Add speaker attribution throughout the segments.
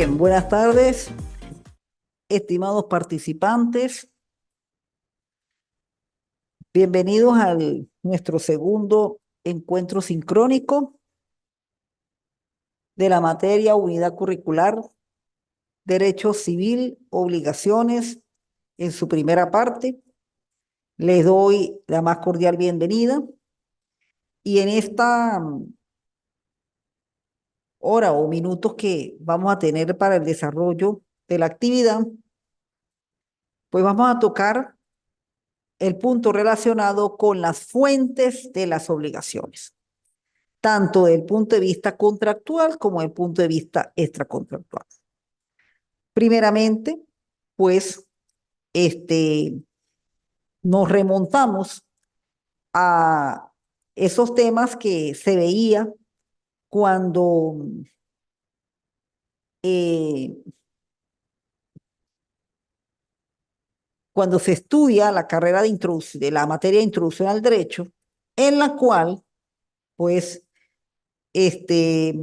Speaker 1: Bien, buenas tardes, estimados participantes. Bienvenidos a nuestro segundo encuentro sincrónico de la materia Unidad Curricular, Derecho Civil, Obligaciones, en su primera parte. Les doy la más cordial bienvenida y en esta hora o minutos que vamos a tener para el desarrollo de la actividad, pues vamos a tocar el punto relacionado con las fuentes de las obligaciones, tanto desde el punto de vista contractual como desde el punto de vista extracontractual. Primeramente, pues, nos remontamos a esos temas que se veía cuando eh, cuando se estudia la carrera de la materia de introducción al derecho, en la cual, pues, este,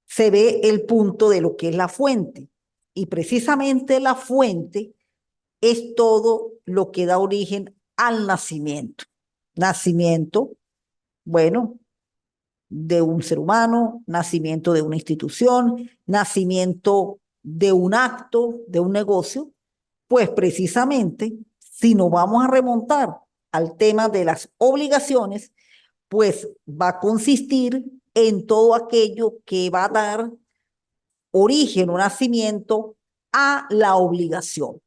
Speaker 1: se ve el punto de lo que es la fuente. Y precisamente la fuente es todo lo que da origen al nacimiento. Nacimiento, bueno, de un ser humano, nacimiento de una institución, nacimiento de un acto, de un negocio, pues precisamente, si nos vamos a remontar al tema de las obligaciones, pues va a consistir en todo aquello que va a dar origen o nacimiento a la obligación.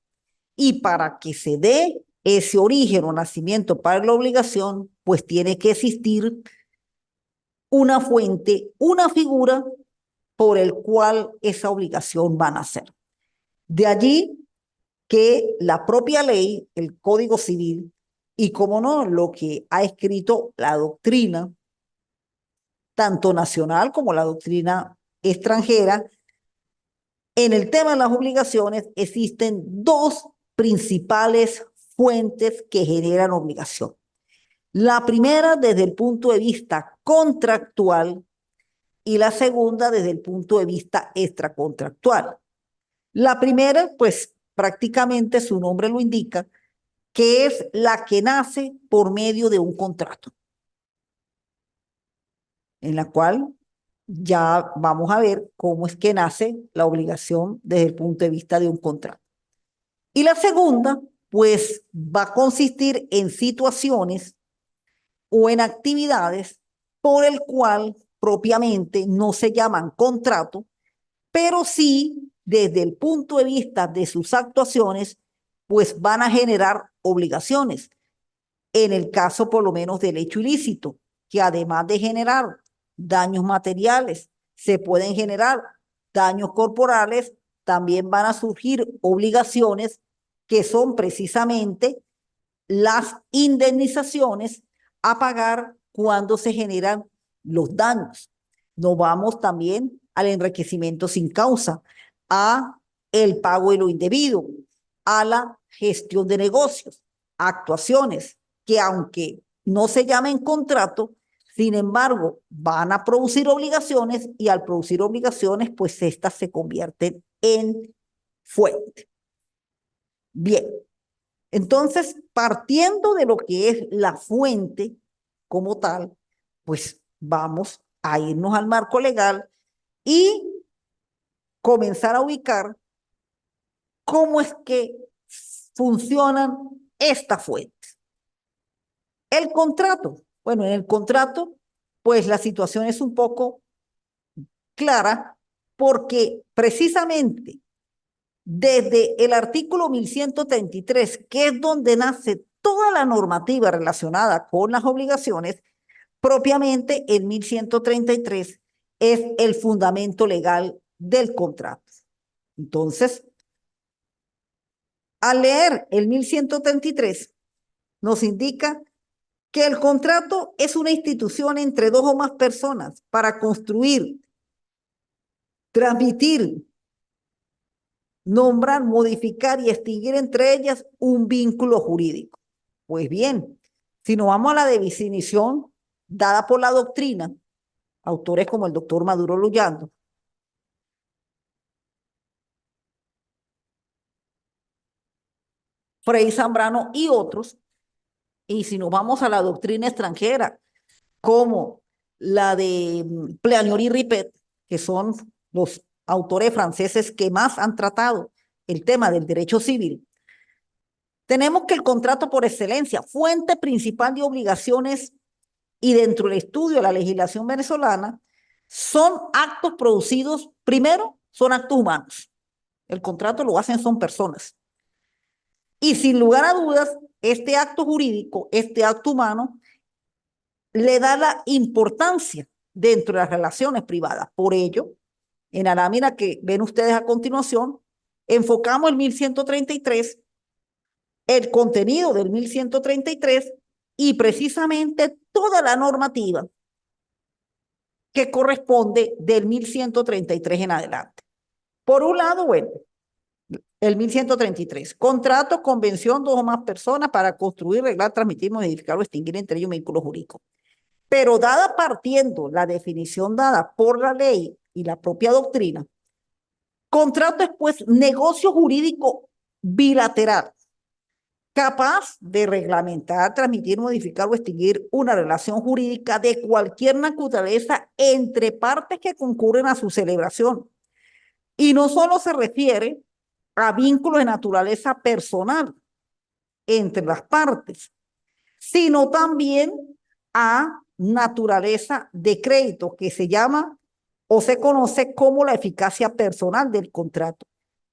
Speaker 1: Y para que se dé ese origen o nacimiento para la obligación, pues tiene que existir una fuente, una figura por el cual esa obligación va a nacer. De allí que la propia ley, el Código Civil, y como no, lo que ha escrito la doctrina, tanto nacional como la doctrina extranjera, en el tema de las obligaciones existen dos principales fuentes que generan obligación. La primera desde el punto de vista contractual y la segunda desde el punto de vista extracontractual. La primera, pues prácticamente su nombre lo indica, que es la que nace por medio de un contrato, en la cual ya vamos a ver cómo es que nace la obligación desde el punto de vista de un contrato. Y la segunda, pues va a consistir en situaciones o en actividades por el cual propiamente no se llaman contrato, pero sí desde el punto de vista de sus actuaciones, pues van a generar obligaciones. En el caso por lo menos del hecho ilícito, que además de generar daños materiales, se pueden generar daños corporales, también van a surgir obligaciones que son precisamente las indemnizaciones a pagar cuando se generan los daños. Nos vamos también al enriquecimiento sin causa, a el pago de lo indebido, a la gestión de negocios, actuaciones que aunque no se llamen contrato, sin embargo, van a producir obligaciones y al producir obligaciones, pues estas se convierten en fuente. Bien, entonces, partiendo de lo que es la fuente como tal, pues vamos a irnos al marco legal y comenzar a ubicar cómo es que funcionan estas fuentes. El contrato. Bueno, en el contrato, pues la situación es un poco clara porque precisamente desde el artículo 1133, que es donde nace toda la normativa relacionada con las obligaciones, propiamente el 1133 es el fundamento legal del contrato. Entonces, al leer el 1133, nos indica que el contrato es una institución entre dos o más personas para construir, transmitir, nombrar, modificar y extinguir entre ellas un vínculo jurídico. Pues bien, si nos vamos a la definición dada por la doctrina, autores como el doctor Maduro Luyando, Frei Zambrano y otros. Y si nos vamos a la doctrina extranjera, como la de Planier y Ripet, que son los autores franceses que más han tratado el tema del derecho civil, tenemos que el contrato por excelencia, fuente principal de obligaciones y dentro del estudio de la legislación venezolana, son actos producidos, primero, son actos humanos. El contrato lo hacen son personas. Y sin lugar a dudas, este acto jurídico, este acto humano, le da la importancia dentro de las relaciones privadas. Por ello, en la lámina que ven ustedes a continuación, enfocamos el 1133, el contenido del 1133 y precisamente toda la normativa que corresponde del 1133 en adelante. Por un lado, bueno, el 1133, contrato, convención, dos o más personas para construir, reglar, transmitir, modificar o extinguir entre ellos vínculos jurídicos. Pero dada partiendo la definición dada por la ley y la propia doctrina, contrato es pues negocio jurídico bilateral, capaz de reglamentar, transmitir, modificar o extinguir una relación jurídica de cualquier naturaleza entre partes que concurren a su celebración. Y no solo se refiere a vínculos de naturaleza personal entre las partes, sino también a naturaleza de crédito, que se llama o se conoce como la eficacia personal del contrato,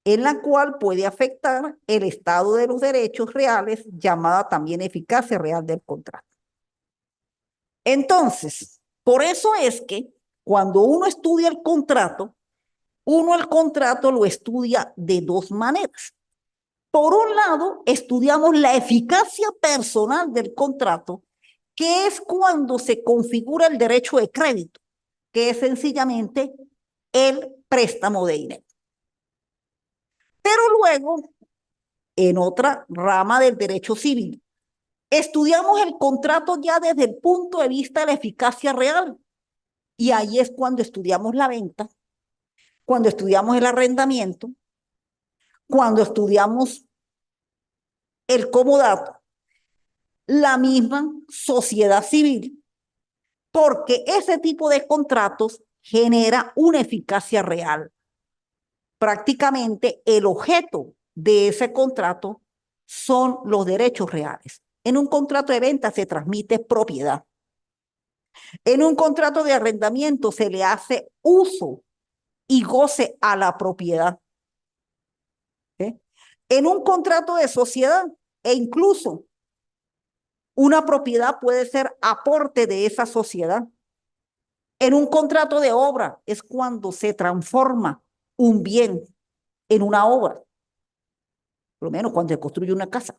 Speaker 1: en la cual puede afectar el estado de los derechos reales, llamada también eficacia real del contrato. Entonces, por eso es que cuando uno estudia el contrato lo estudia de dos maneras. Por un lado, estudiamos la eficacia personal del contrato, que es cuando se configura el derecho de crédito, que es sencillamente el préstamo de dinero. Pero luego, en otra rama del derecho civil, estudiamos el contrato ya desde el punto de vista de la eficacia real. Y ahí es cuando estudiamos la venta, cuando estudiamos el arrendamiento, cuando estudiamos el comodato, la misma sociedad civil, porque ese tipo de contratos genera una eficacia real. Prácticamente el objeto de ese contrato son los derechos reales. En un contrato de venta se transmite propiedad. En un contrato de arrendamiento se le hace uso y goce a la propiedad. ¿Eh? En un contrato de sociedad e incluso una propiedad puede ser aporte de esa sociedad. En un contrato de obra es cuando se transforma un bien en una obra, por lo menos cuando se construye una casa.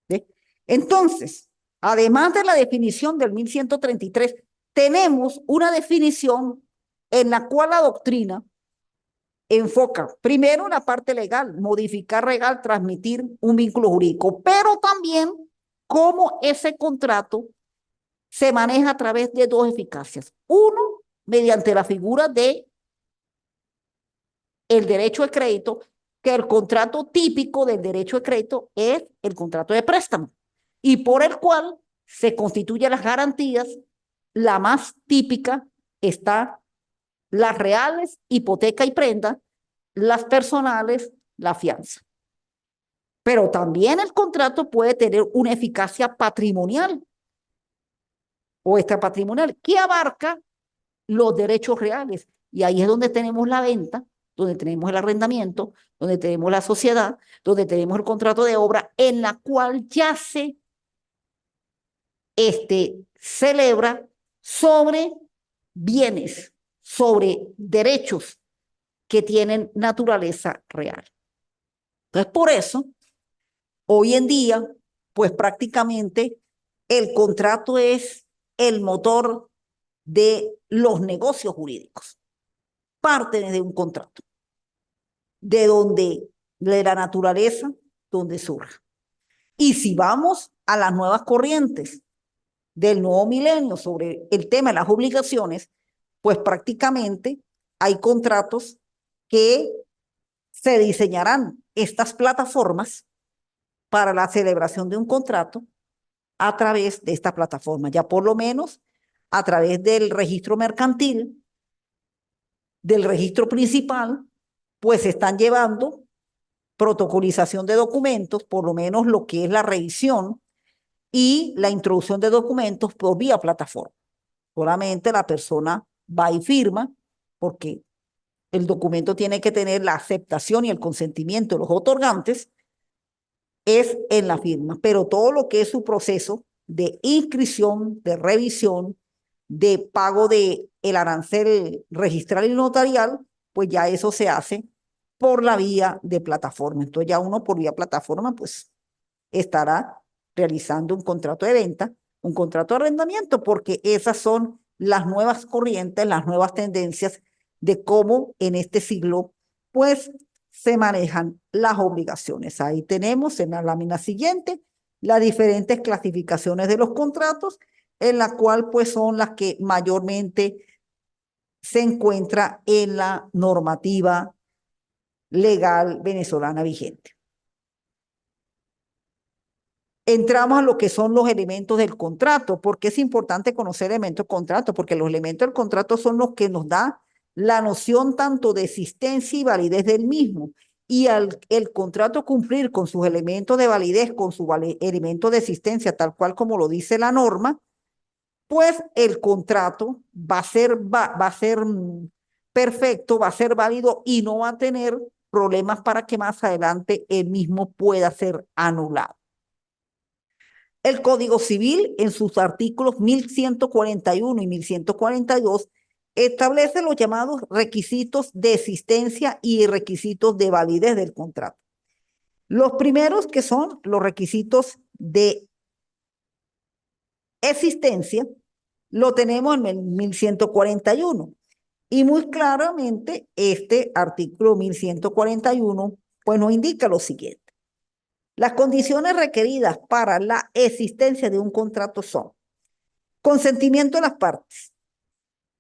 Speaker 1: ¿Sí? Entonces, además de la definición del 1133, tenemos una definición en la cual la doctrina enfoca primero la parte legal, modificar legal, transmitir un vínculo jurídico, pero también cómo ese contrato se maneja a través de dos eficacias. Uno, mediante la figura de el derecho de crédito, que el contrato típico del derecho de crédito es el contrato de préstamo y por el cual se constituyen las garantías. La más típica está las reales, hipoteca y prenda, las personales, la fianza. Pero también el contrato puede tener una eficacia patrimonial o extrapatrimonial que abarca los derechos reales. Y ahí es donde tenemos la venta, donde tenemos el arrendamiento, donde tenemos la sociedad, donde tenemos el contrato de obra, en la cual ya se celebra sobre bienes, sobre derechos que tienen naturaleza real. Entonces, por eso, hoy en día, pues prácticamente el contrato es el motor de los negocios jurídicos. Parte de un contrato, de la naturaleza, donde surge. Y si vamos a las nuevas corrientes del nuevo milenio sobre el tema de las obligaciones, pues prácticamente hay contratos que se diseñarán estas plataformas para la celebración de un contrato a través de esta plataforma, ya por lo menos a través del registro mercantil, del registro principal, pues se están llevando protocolización de documentos, por lo menos lo que es la revisión y la introducción de documentos por vía plataforma. Solamente la persona va y firma, porque el documento tiene que tener la aceptación y el consentimiento de los otorgantes, es en la firma, pero todo lo que es su proceso de inscripción, de revisión, de pago de el arancel registral y notarial, pues ya eso se hace por la vía de plataforma. Entonces ya uno por vía plataforma, pues estará realizando un contrato de venta, un contrato de arrendamiento, porque esas son las nuevas corrientes, las nuevas tendencias de cómo en este siglo, pues, se manejan las obligaciones. Ahí tenemos en la lámina siguiente las diferentes clasificaciones de los contratos, en la cual, pues, son las que mayormente se encuentra en la normativa legal venezolana vigente. Entramos a lo que son los elementos del contrato. ¿Por qué es importante conocer elementos del contrato? Porque los elementos del contrato son los que nos da la noción tanto de existencia y validez del mismo. Y al el contrato cumplir con sus elementos de validez, con su elemento de existencia, tal cual como lo dice la norma, pues el contrato va a ser perfecto, va a ser válido y no va a tener problemas para que más adelante el mismo pueda ser anulado. El Código Civil, en sus artículos 1141 y 1142, establece los llamados requisitos de existencia y requisitos de validez del contrato. Los primeros, que son los requisitos de existencia, lo tenemos en el 1141. Y muy claramente este artículo 1141 pues nos indica lo siguiente. Las condiciones requeridas para la existencia de un contrato son consentimiento de las partes,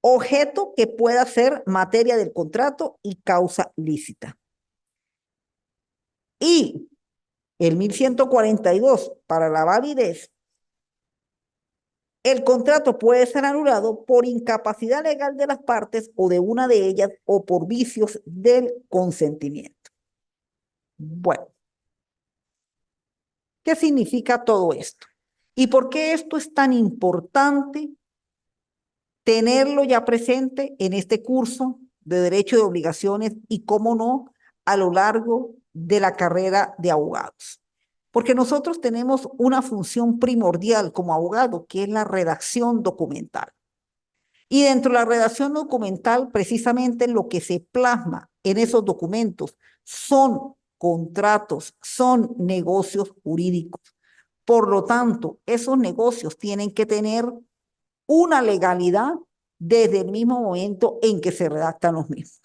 Speaker 1: objeto que pueda ser materia del contrato y causa lícita. Y el 1142, para la validez, el contrato puede ser anulado por incapacidad legal de las partes o de una de ellas o por vicios del consentimiento. Bueno, ¿qué significa todo esto? ¿Y por qué esto es tan importante tenerlo ya presente en este curso de Derecho de Obligaciones y, cómo no, a lo largo de la carrera de abogados? Porque nosotros tenemos una función primordial como abogado, que es la redacción documental. Y dentro de la redacción documental, precisamente lo que se plasma en esos documentos son contratos, son negocios jurídicos. Por lo tanto, esos negocios tienen que tener una legalidad desde el mismo momento en que se redactan los mismos.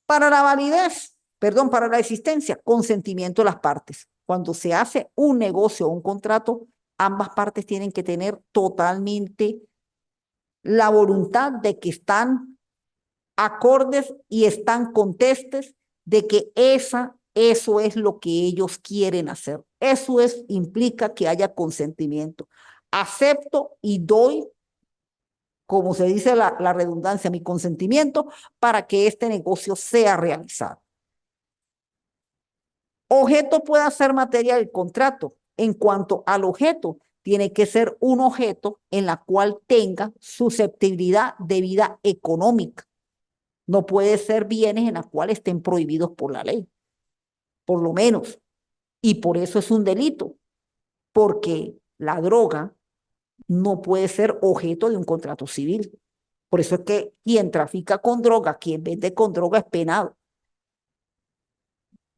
Speaker 1: Para la validez, perdón, para la existencia, consentimiento de las partes. Cuando se hace un negocio o un contrato, ambas partes tienen que tener totalmente la voluntad de que están acordes y están contestes de que eso es lo que ellos quieren hacer. Eso implica que haya consentimiento. Acepto y doy, como se dice la redundancia, mi consentimiento para que este negocio sea realizado. Objeto puede ser materia del contrato. En cuanto al objeto, tiene que ser un objeto en la cual tenga susceptibilidad de vida económica. No puede ser bienes en los cuales estén prohibidos por la ley, por lo menos. Y por eso es un delito, porque la droga no puede ser objeto de un contrato civil. Por eso es que quien trafica con droga, quien vende con droga es penado.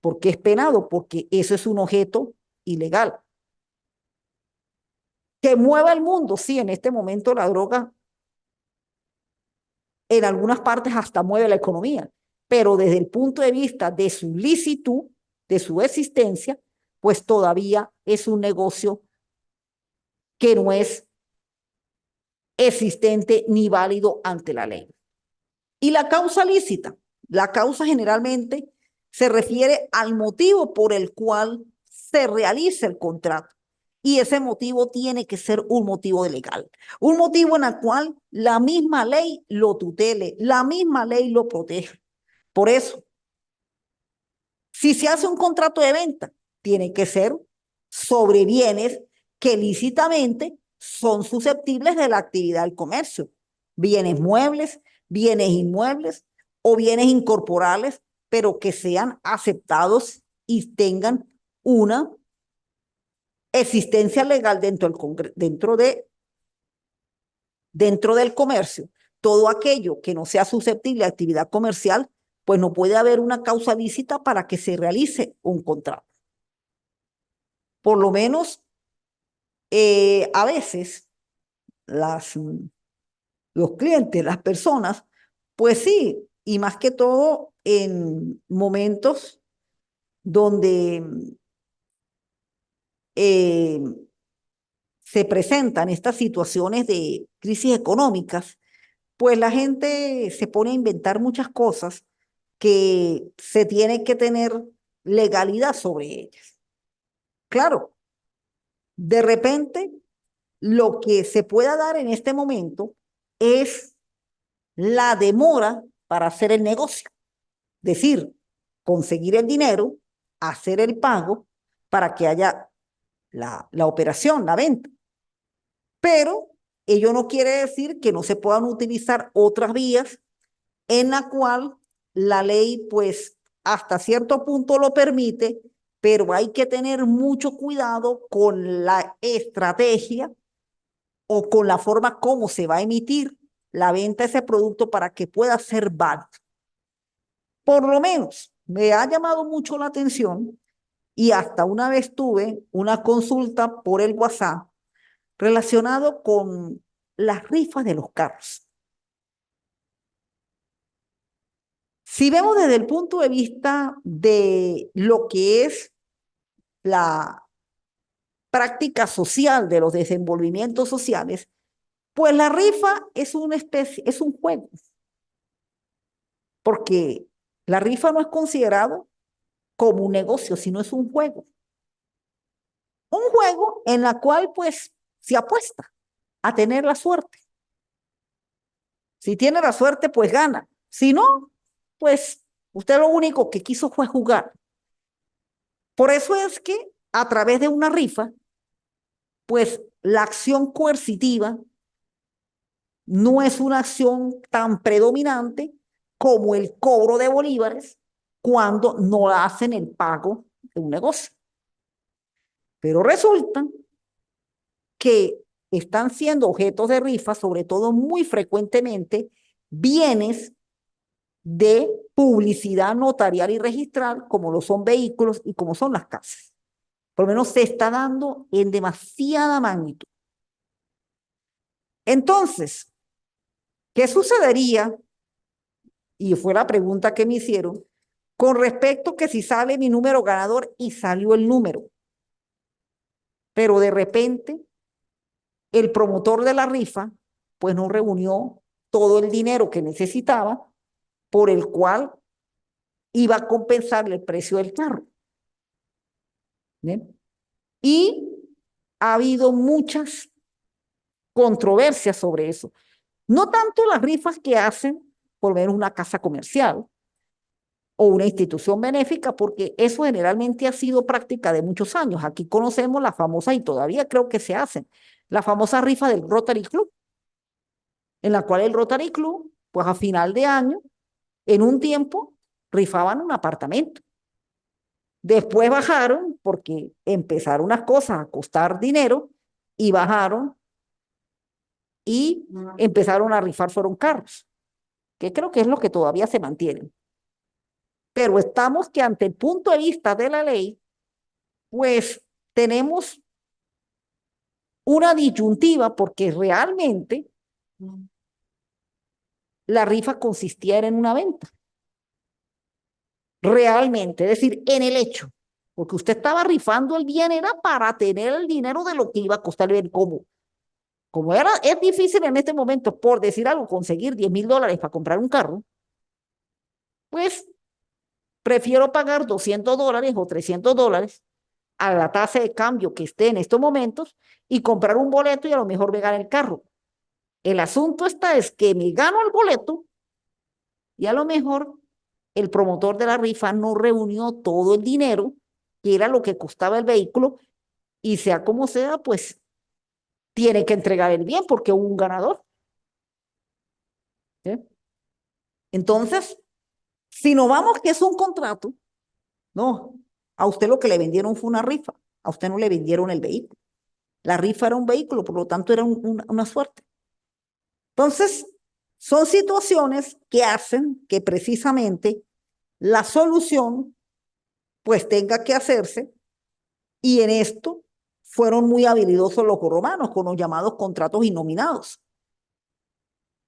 Speaker 1: ¿Por qué es penado? Porque eso es un objeto ilegal. Que mueva el mundo, sí, en este momento la droga en algunas partes hasta mueve la economía, pero desde el punto de vista de su licitud, de su existencia, pues todavía es un negocio que no es existente ni válido ante la ley. Y la causa lícita, la causa generalmente se refiere al motivo por el cual se realiza el contrato. Y ese motivo tiene que ser un motivo legal, un motivo en el cual la misma ley lo tutele, la misma ley lo protege. Por eso, si se hace un contrato de venta, tiene que ser sobre bienes que lícitamente son susceptibles de la actividad del comercio. Bienes muebles, bienes inmuebles o bienes incorporales, pero que sean aceptados y tengan una existencia legal dentro del comercio. Todo aquello que no sea susceptible de actividad comercial, pues no puede haber una causa lícita para que se realice un contrato. Por lo menos a veces las, los clientes, las personas, pues sí, y más que todo en momentos donde eh, se presentan estas situaciones de crisis económicas, pues la gente se pone a inventar muchas cosas que se tiene que tener legalidad sobre ellas. Claro, de repente lo que se pueda dar en este momento es la demora para hacer el negocio, es decir, conseguir el dinero, hacer el pago para que haya la operación, la venta. Pero ello no quiere decir que no se puedan utilizar otras vías en la cual la ley, pues, hasta cierto punto lo permite, pero hay que tener mucho cuidado con la estrategia o con la forma como se va a emitir la venta de ese producto para que pueda ser válido. Por lo menos me ha llamado mucho la atención y hasta una vez tuve una consulta por el WhatsApp relacionado con las rifas de los carros. Si vemos desde el punto de vista de lo que es la práctica social de los desenvolvimientos sociales, pues la rifa es una especie, es un juego, porque la rifa no es considerado como un negocio, sino es un juego. Un juego en la cual pues se apuesta a tener la suerte. Si tiene la suerte, pues gana. Si no, pues usted lo único que quiso fue jugar. Por eso es que a través de una rifa, pues la acción coercitiva no es una acción tan predominante como el cobro de bolívares cuando no hacen el pago de un negocio. Pero resulta que están siendo objetos de rifa, sobre todo muy frecuentemente, bienes de publicidad notarial y registral, como lo son vehículos y como son las casas. Por lo menos se está dando en demasiada magnitud. Entonces, ¿qué sucedería? Y fue la pregunta que me hicieron, con respecto que si sale mi número ganador y salió el número, pero de repente el promotor de la rifa, pues no reunió todo el dinero que necesitaba por el cual iba a compensarle el precio del carro. ¿Bien? Y ha habido muchas controversias sobre eso. No tanto las rifas que hacen por ver una casa comercial o una institución benéfica, porque eso generalmente ha sido práctica de muchos años. Aquí conocemos la famosa, y todavía creo que se hacen, la famosa rifa del Rotary Club, en la cual el Rotary Club, pues a final de año, en un tiempo, rifaban un apartamento. Después bajaron porque empezaron unas cosas a costar dinero y bajaron y empezaron a rifar fueron carros, que creo que es lo que todavía se mantienen. Pero estamos que ante el punto de vista de la ley, pues tenemos una disyuntiva porque realmente la rifa consistía en una venta. Realmente, es decir, en el hecho. Porque usted estaba rifando el bien, era para tener el dinero de lo que iba a costar el bien. Como era, es difícil en este momento, por decir algo, conseguir $10,000 para comprar un carro, pues prefiero pagar $200 o $300 a la tasa de cambio que esté en estos momentos y comprar un boleto y a lo mejor me gane el carro. El asunto está es que me gano el boleto y a lo mejor el promotor de la rifa no reunió todo el dinero que era lo que costaba el vehículo y sea como sea, pues tiene que entregar el bien porque hubo un ganador. ¿Sí? Entonces, si no vamos que es un contrato, no, a usted lo que le vendieron fue una rifa, a usted no le vendieron el vehículo. La rifa era un vehículo, por lo tanto era una suerte. Entonces, son situaciones que hacen que precisamente la solución pues tenga que hacerse y en esto fueron muy habilidosos los romanos con los llamados contratos innominados,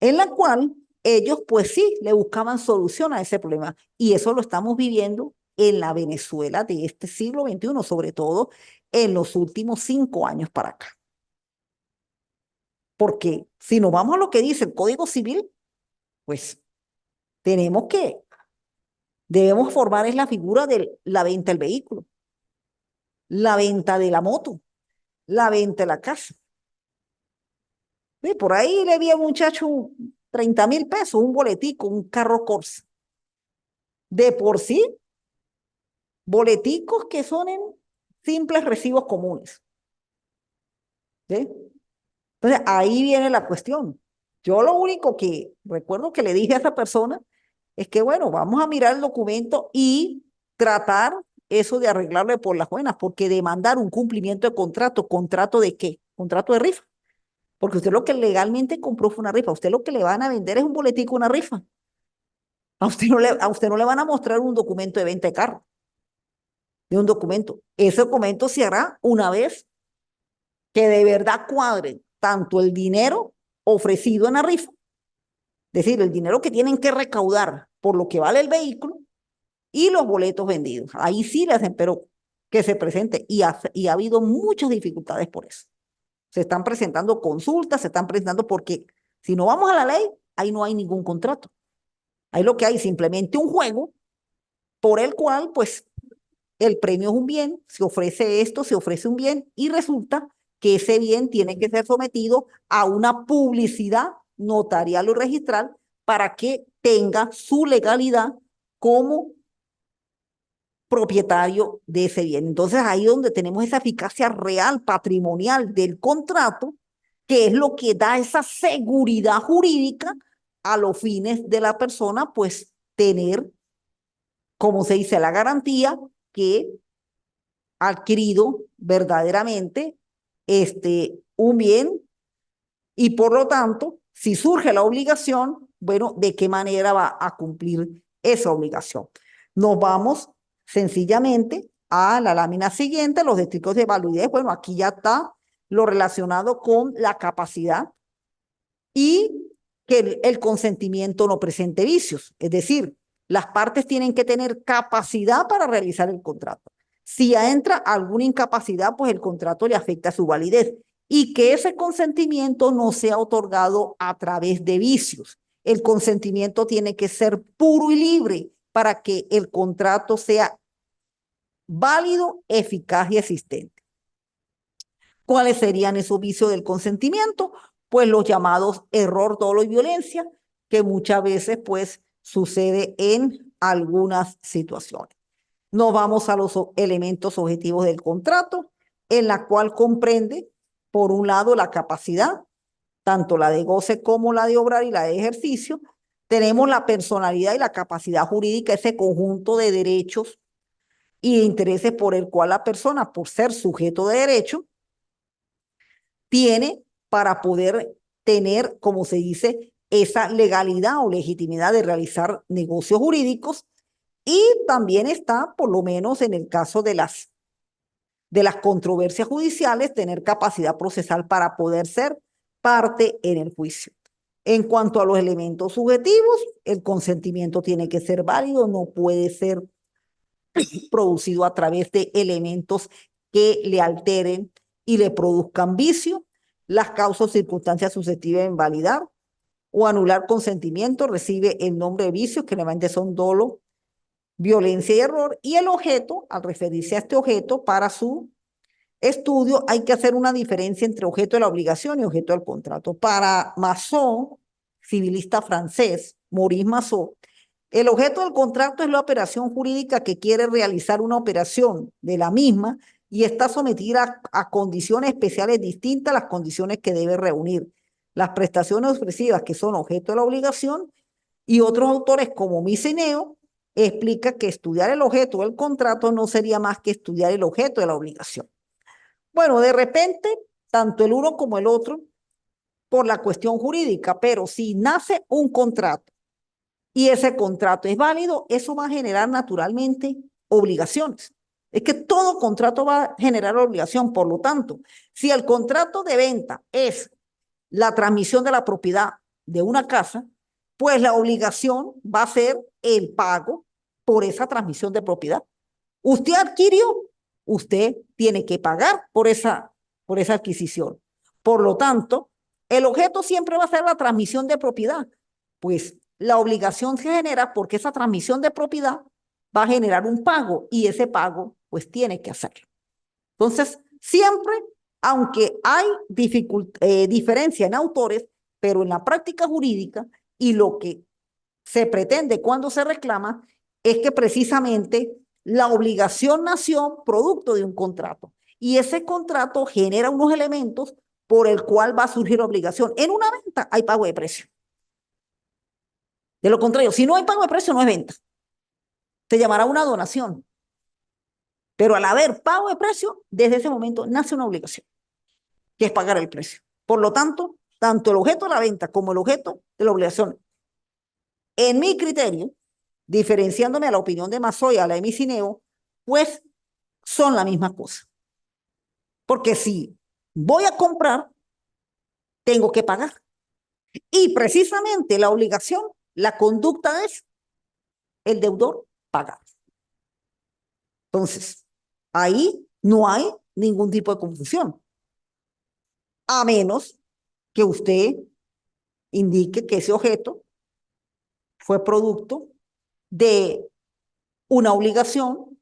Speaker 1: en la cual ellos pues sí le buscaban solución a ese problema y eso lo estamos viviendo en la Venezuela de este siglo XXI, sobre todo en los últimos 5 años para acá. Porque si nos vamos a lo que dice el Código Civil, pues tenemos que, debemos formar es la figura de la venta del vehículo, la venta de la moto, la venta de la casa. Por ahí le vi a un muchacho 30.000 pesos, un boletico, un carro Corsa. De por sí, boleticos que son en simples recibos comunes. ¿Sí? Entonces, ahí viene la cuestión. Yo lo único que recuerdo que le dije a esa persona es que, bueno, vamos a mirar el documento y tratar eso de arreglarlo por las buenas, porque demandar un cumplimiento de contrato, ¿contrato de qué? Contrato de rifa. Porque usted lo que legalmente compró fue una rifa. A usted lo que le van a vender es un boletico, una rifa. A usted no le van a mostrar un documento de venta de carro, de un documento. Ese documento se hará una vez que de verdad cuadre tanto el dinero ofrecido en la rifa, es decir, el dinero que tienen que recaudar por lo que vale el vehículo y los boletos vendidos. Ahí sí le hacen, pero que se presente y ha habido muchas dificultades por eso. Se están presentando consultas, se están presentando porque si no vamos a la ley, ahí no hay ningún contrato. Ahí lo que hay es simplemente un juego por el cual, pues, el premio es un bien, se ofrece esto, se ofrece un bien y resulta que ese bien tiene que ser sometido a una publicidad notarial o registral para que tenga su legalidad como propietario de ese bien. Entonces ahí es donde tenemos esa eficacia real, patrimonial del contrato, que es lo que da esa seguridad jurídica a los fines de la persona, pues tener, como se dice, la garantía que ha adquirido verdaderamente un bien y por lo tanto, si surge la obligación, bueno, ¿de qué manera va a cumplir esa obligación? Nos vamos sencillamente a la lámina siguiente, los estrictos de validez. Bueno, aquí ya está lo relacionado con la capacidad y que el consentimiento no presente vicios. Es decir, las partes tienen que tener capacidad para realizar el contrato. Si entra alguna incapacidad, pues el contrato le afecta su validez y que ese consentimiento no sea otorgado a través de vicios. El consentimiento tiene que ser puro y libre para que el contrato sea válido, eficaz y existente. ¿Cuáles serían esos vicios del consentimiento? Pues los llamados error, dolo y violencia, que muchas veces pues sucede en algunas situaciones. Nos vamos a los elementos objetivos del contrato, en la cual comprende, por un lado, la capacidad, tanto la de goce como la de obrar y la de ejercicio. Tenemos la personalidad y la capacidad jurídica, ese conjunto de derechos y de intereses por el cual la persona, por ser sujeto de derecho, tiene para poder tener, como se dice, esa legalidad o legitimidad de realizar negocios jurídicos y también está, por lo menos en el caso de las controversias judiciales, tener capacidad procesal para poder ser parte en el juicio. En cuanto a los elementos subjetivos, el consentimiento tiene que ser válido, no puede ser producido a través de elementos que le alteren y le produzcan vicio. Las causas o circunstancias susceptibles de invalidar o anular consentimiento recibe el nombre de vicios, que normalmente son dolo violencia y error, y el objeto, al referirse a este objeto para su estudio, hay que hacer una diferencia entre objeto de la obligación y objeto del contrato. Para Masson, civilista francés, Maurice Masson, el objeto del contrato es la operación jurídica que quiere realizar una operación de la misma y está sometida a condiciones especiales distintas a las condiciones que debe reunir. Las prestaciones ofrecidas que son objeto de la obligación, y otros autores como Miceneo explica que estudiar el objeto del contrato no sería más que estudiar el objeto de la obligación. Bueno, de repente, tanto el uno como el otro, por la cuestión jurídica, pero si nace un contrato y ese contrato es válido, eso va a generar naturalmente obligaciones. Es que todo contrato va a generar obligación. Por lo tanto, si el contrato de venta es la transmisión de la propiedad de una casa, pues la obligación va a ser el pago por esa transmisión de propiedad. Usted adquirió, usted tiene que pagar por esa adquisición. Por lo tanto, el objeto siempre va a ser la transmisión de propiedad, pues la obligación se genera porque esa transmisión de propiedad va a generar un pago y ese pago pues tiene que hacerlo. Entonces, siempre, aunque hay diferencia en autores, pero en la práctica jurídica y lo que se pretende cuando se reclama es que precisamente la obligación nació producto de un contrato y ese contrato genera unos elementos por el cual va a surgir obligación. En una venta hay pago de precio. De lo contrario, si no hay pago de precio, no es venta. Se llamará una donación. Pero al haber pago de precio, desde ese momento nace una obligación, que es pagar el precio. Por lo tanto, tanto el objeto de la venta como el objeto de la obligación, en mi criterio, diferenciándome a la opinión de Massoy y a la de Micineo, pues son la misma cosa. Porque si voy a comprar, tengo que pagar. Y precisamente la obligación, la conducta es el deudor pagar. Entonces, ahí no hay ningún tipo de confusión, a menos que usted indique que ese objeto fue producto de una obligación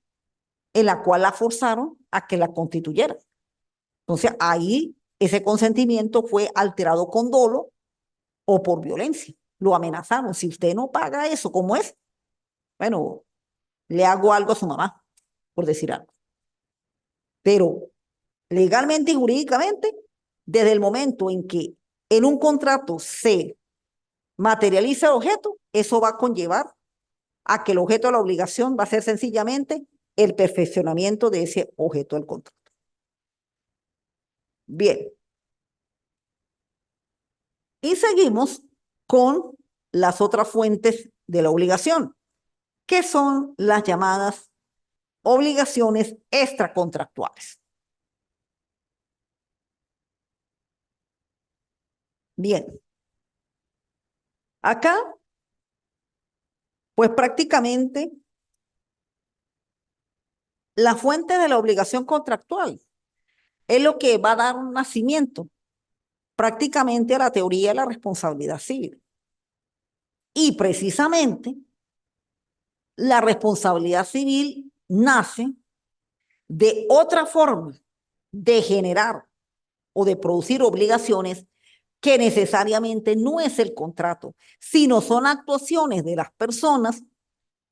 Speaker 1: en la cual la forzaron a que la constituyera. Entonces, ahí ese consentimiento fue alterado con dolo o por violencia. Lo amenazaron. Si usted no paga eso, ¿cómo es? Bueno, le hago algo a su mamá, por decir algo. Pero legalmente y jurídicamente, desde el momento en que en un contrato se materializa el objeto, eso va a conllevar a que el objeto de la obligación va a ser sencillamente el perfeccionamiento de ese objeto del contrato. Bien. Y seguimos con las otras fuentes de la obligación, que son las llamadas obligaciones extracontractuales. Bien, acá, pues prácticamente la fuente de la obligación contractual es lo que va a dar un nacimiento prácticamente a la teoría de la responsabilidad civil. Y precisamente la responsabilidad civil nace de otra forma de generar o de producir obligaciones que necesariamente no es el contrato, sino son actuaciones de las personas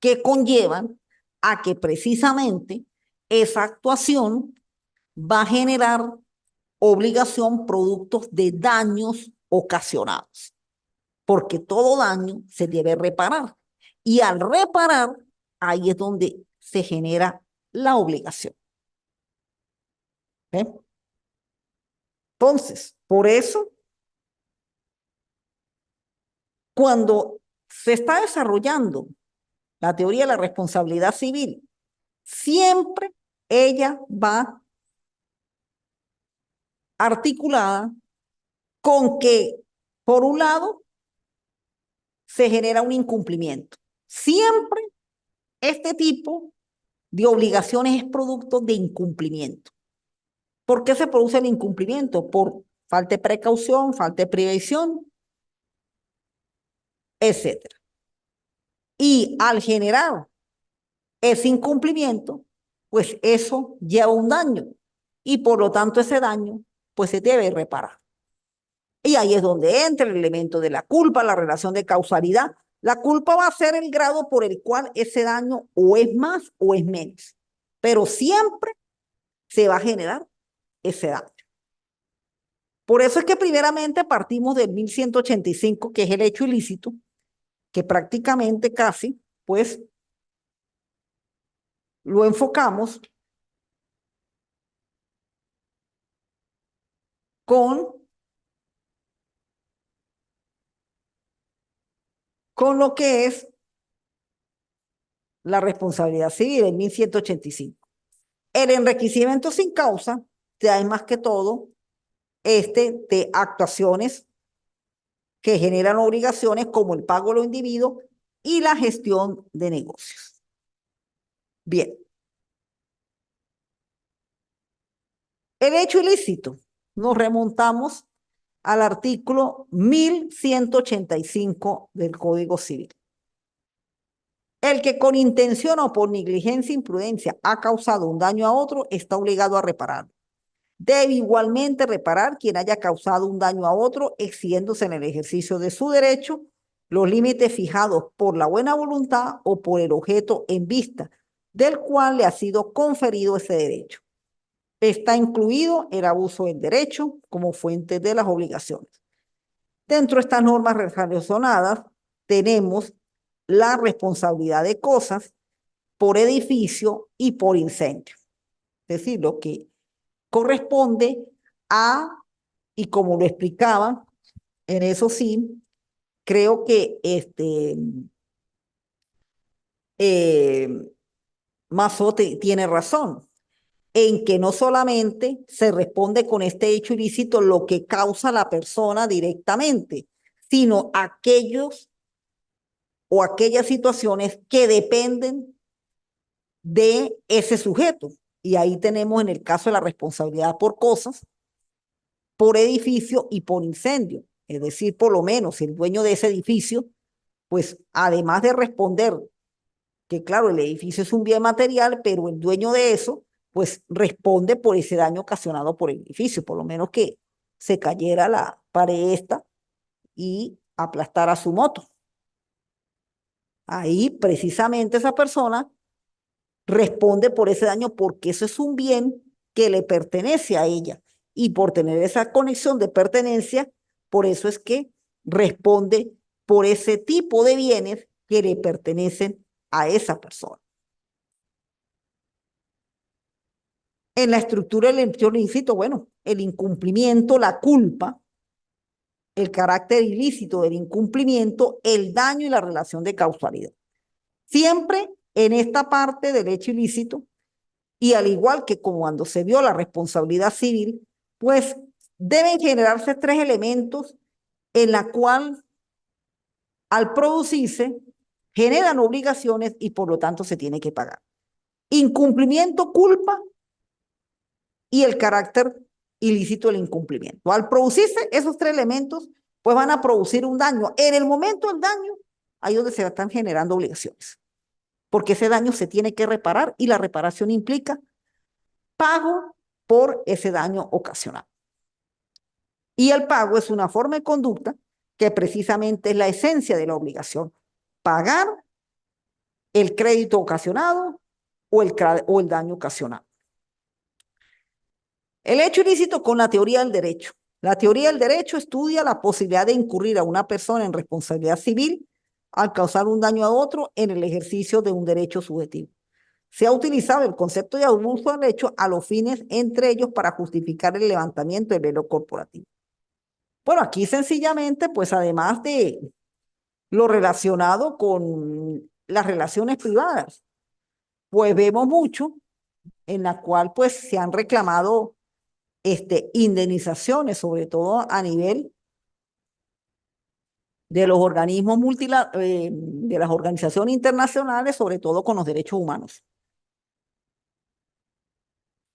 Speaker 1: que conllevan a que precisamente esa actuación va a generar obligación productos de daños ocasionados, porque todo daño se debe reparar y al reparar ahí es donde se genera la obligación. ¿Eh? Entonces, por eso, cuando se está desarrollando la teoría de la responsabilidad civil, siempre ella va articulada con que, por un lado, se genera un incumplimiento. Siempre este tipo de obligaciones es producto de incumplimiento. ¿Por qué se produce el incumplimiento? Por falta de precaución, falta de previsión, etc. Y al generar ese incumplimiento, pues eso lleva un daño y por lo tanto ese daño pues se debe reparar. Y ahí es donde entra el elemento de la culpa, la relación de causalidad. La culpa va a ser el grado por el cual ese daño o es más o es menos, pero siempre se va a generar ese daño. Por eso es que primeramente partimos del 1185, que es el hecho ilícito, que prácticamente casi, pues, lo enfocamos con, con lo que es la responsabilidad civil en 1185. El enriquecimiento sin causa te da más que todo de actuaciones que generan obligaciones como el pago de los individuos y la gestión de negocios. Bien, el hecho ilícito, nos remontamos al artículo 1185 del Código Civil. El que con intención o por negligencia e imprudencia ha causado un daño a otro está obligado a repararlo. Debe igualmente reparar quien haya causado un daño a otro, exigiéndose en el ejercicio de su derecho los límites fijados por la buena voluntad o por el objeto en vista del cual le ha sido conferido ese derecho. Está incluido el abuso del derecho como fuente de las obligaciones. Dentro de estas normas relacionadas tenemos la responsabilidad de cosas por edificio y por incendio. Es decir, lo que corresponde a, y como lo explicaba, en eso sí, creo que eh, Mazzotti tiene razón, en que no solamente se responde con este hecho ilícito lo que causa la persona directamente, sino aquellos o aquellas situaciones que dependen de ese sujeto. Y ahí tenemos en el caso de la responsabilidad por cosas, por edificio y por incendio. Es decir, por lo menos el dueño de ese edificio, pues además de responder que claro, el edificio es un bien material, pero el dueño de eso, pues responde por ese daño ocasionado por el edificio, por lo menos que se cayera la pared esta y aplastara su moto. Ahí precisamente esa persona responde por ese daño porque eso es un bien que le pertenece a ella. Y por tener esa conexión de pertenencia, por eso es que responde por ese tipo de bienes que le pertenecen a esa persona. En la estructura del hecho ilícito, bueno, el incumplimiento, la culpa, el carácter ilícito del incumplimiento, el daño y la relación de causalidad. Siempre en esta parte del hecho ilícito, y al igual que como cuando se vio la responsabilidad civil, pues deben generarse tres elementos en la cual al producirse generan obligaciones y por lo tanto se tiene que pagar. Incumplimiento, culpa y el carácter ilícito del incumplimiento. Al producirse esos tres elementos, pues van a producir un daño. En el momento del daño, ahí es donde se están generando obligaciones, porque ese daño se tiene que reparar y la reparación implica pago por ese daño ocasionado. Y el pago es una forma de conducta que precisamente es la esencia de la obligación. Pagar el crédito ocasionado o el daño ocasionado. El hecho ilícito con la teoría del derecho. La teoría del derecho estudia la posibilidad de incurrir a una persona en responsabilidad civil al causar un daño a otro en el ejercicio de un derecho subjetivo. Se ha utilizado el concepto de abuso del derecho a los fines entre ellos para justificar el levantamiento del velo corporativo. Bueno, aquí sencillamente, pues además de lo relacionado con las relaciones privadas, pues vemos mucho en la cual pues se han reclamado indemnizaciones, sobre todo a nivel de los organismos de las organizaciones internacionales, sobre todo con los derechos humanos.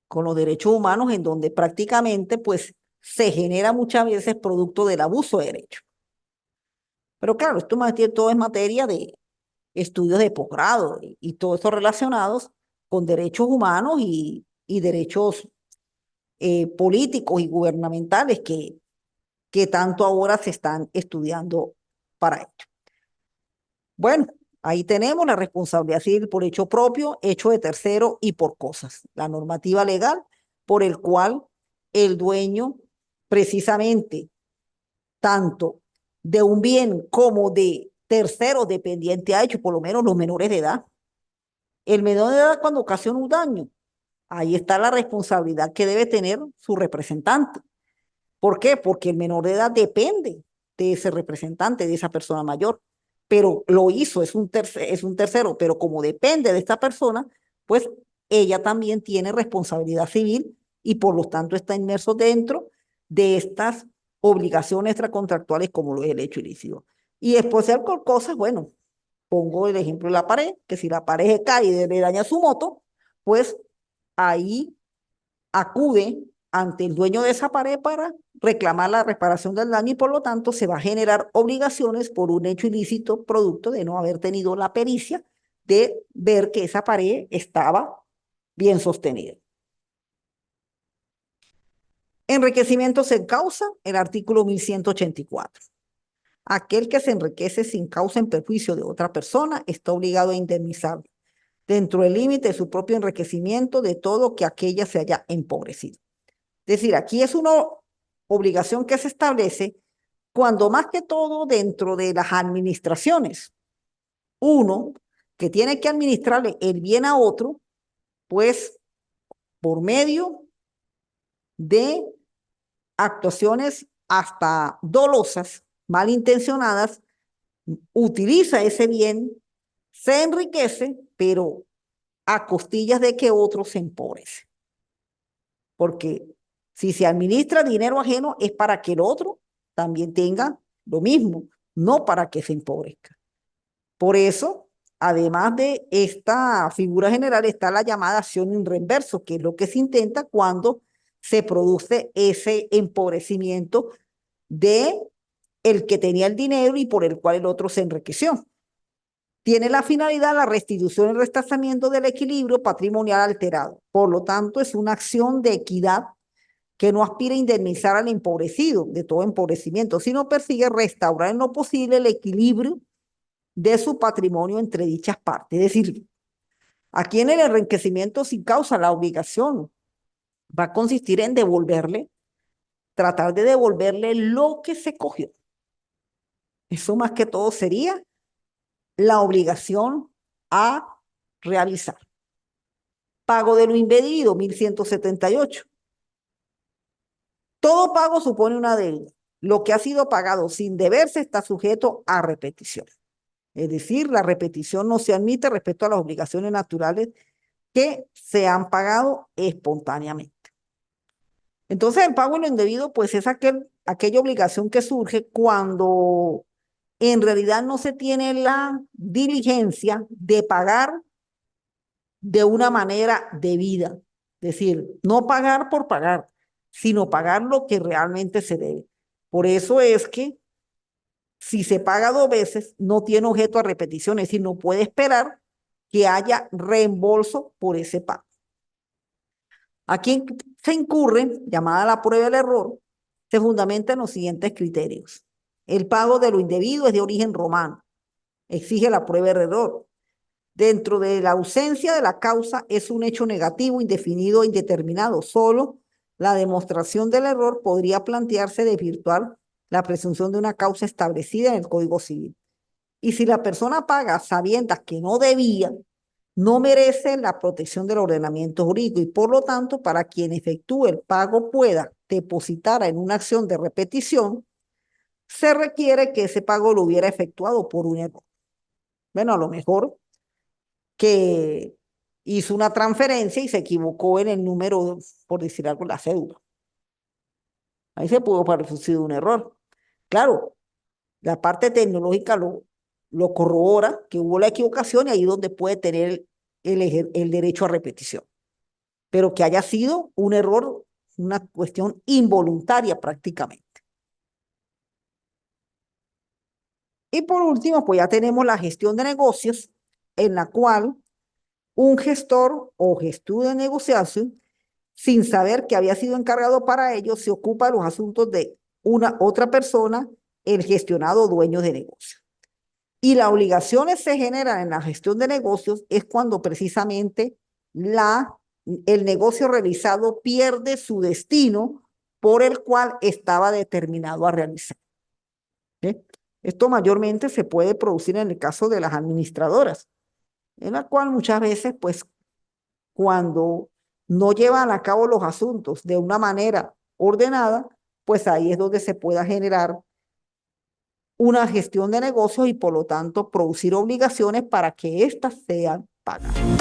Speaker 1: Con los derechos humanos en donde prácticamente pues se genera muchas veces producto del abuso de derechos. Pero claro, esto todo es materia estudios de posgrado y todo eso relacionados con derechos humanos y derechos políticos y gubernamentales que tanto ahora se están estudiando para ello. Bueno, ahí tenemos la responsabilidad civil por hecho propio, hecho de tercero y por cosas. La normativa legal por el cual el dueño precisamente tanto de un bien como de terceros dependiente ha hecho, por lo menos los menores de edad. El menor de edad cuando ocasiona un daño, ahí está la responsabilidad que debe tener su representante. ¿Por qué? Porque el menor de edad depende de ese representante, de esa persona mayor, pero lo hizo, es un tercero, pero como depende de esta persona, pues ella también tiene responsabilidad civil y por lo tanto está inmerso dentro de estas obligaciones extracontractuales como lo es el hecho ilícito. Y especial con cosas, bueno, pongo el ejemplo de la pared, que si la pared se cae y le daña su moto, pues ahí acude ante el dueño de esa pared para reclamar la reparación del daño y por lo tanto se va a generar obligaciones por un hecho ilícito producto de no haber tenido la pericia de ver que esa pared estaba bien sostenida. Enriquecimiento sin causa, el artículo 1184. Aquel que se enriquece sin causa en perjuicio de otra persona está obligado a indemnizar dentro del límite de su propio enriquecimiento de todo que aquella se haya empobrecido. Es decir, aquí es una obligación que se establece cuando más que todo dentro de las administraciones, uno que tiene que administrarle el bien a otro, pues por medio de actuaciones hasta dolosas, malintencionadas, utiliza ese bien, se enriquece, pero a costillas de que otro se empobrece. Porque si se administra dinero ajeno es para que el otro también tenga lo mismo, no para que se empobrezca. Por eso, además de esta figura general, está la llamada acción en reverso, que es lo que se intenta cuando se produce ese empobrecimiento de el que tenía el dinero y por el cual el otro se enriqueció. Tiene la finalidad la restitución y restablecimiento del equilibrio patrimonial alterado. Por lo tanto, es una acción de equidad que no aspira a indemnizar al empobrecido de todo empobrecimiento, sino persigue restaurar en lo posible el equilibrio de su patrimonio entre dichas partes. Es decir, aquí en el enriquecimiento sin causa, la obligación va a consistir en devolverle, tratar de devolverle lo que se cogió. Eso más que todo sería la obligación a realizar. Pago de lo indebido, 1178. Todo pago supone una deuda. Lo que ha sido pagado sin deberse está sujeto a repetición. Es decir, la repetición no se admite respecto a las obligaciones naturales que se han pagado espontáneamente. Entonces, el pago en lo indebido, pues es aquella obligación que surge cuando en realidad no se tiene la diligencia de pagar de una manera debida. Es decir, no pagar por pagar, sino pagar lo que realmente se debe. Por eso es que si se paga dos veces, no tiene objeto a repetición, es decir, no puede esperar que haya reembolso por ese pago. Aquí se incurre, llamada la prueba del error, se fundamenta en los siguientes criterios. El pago de lo indebido es de origen romano, exige la prueba del error. Dentro de la ausencia de la causa es un hecho negativo, indefinido e indeterminado. Solo la demostración del error podría plantearse de virtuar la presunción de una causa establecida en el Código Civil. Y si la persona paga sabiendas que no debía, no merece la protección del ordenamiento jurídico y por lo tanto, para quien efectúe el pago pueda depositar en una acción de repetición, se requiere que ese pago lo hubiera efectuado por un error. Bueno, a lo mejor que hizo una transferencia y se equivocó en el número, por decir algo, la cédula. Ahí se pudo producir un error. Claro, la parte tecnológica lo corrobora, que hubo la equivocación y ahí es donde puede tener el derecho a repetición. Pero que haya sido un error, una cuestión involuntaria prácticamente. Y por último, pues ya tenemos la gestión de negocios, en la cual un gestor o gestor de negociación, sin saber que había sido encargado para ello, se ocupa de los asuntos de una otra persona, el gestionado dueño de negocio. Y las obligaciones se generan en la gestión de negocios es cuando precisamente el negocio realizado pierde su destino por el cual estaba determinado a realizar. ¿Sí? Esto mayormente se puede producir en el caso de las administradoras, en la cual muchas veces, pues, cuando no llevan a cabo los asuntos de una manera ordenada, pues ahí es donde se pueda generar una gestión de negocios y por lo tanto producir obligaciones para que éstas sean pagadas.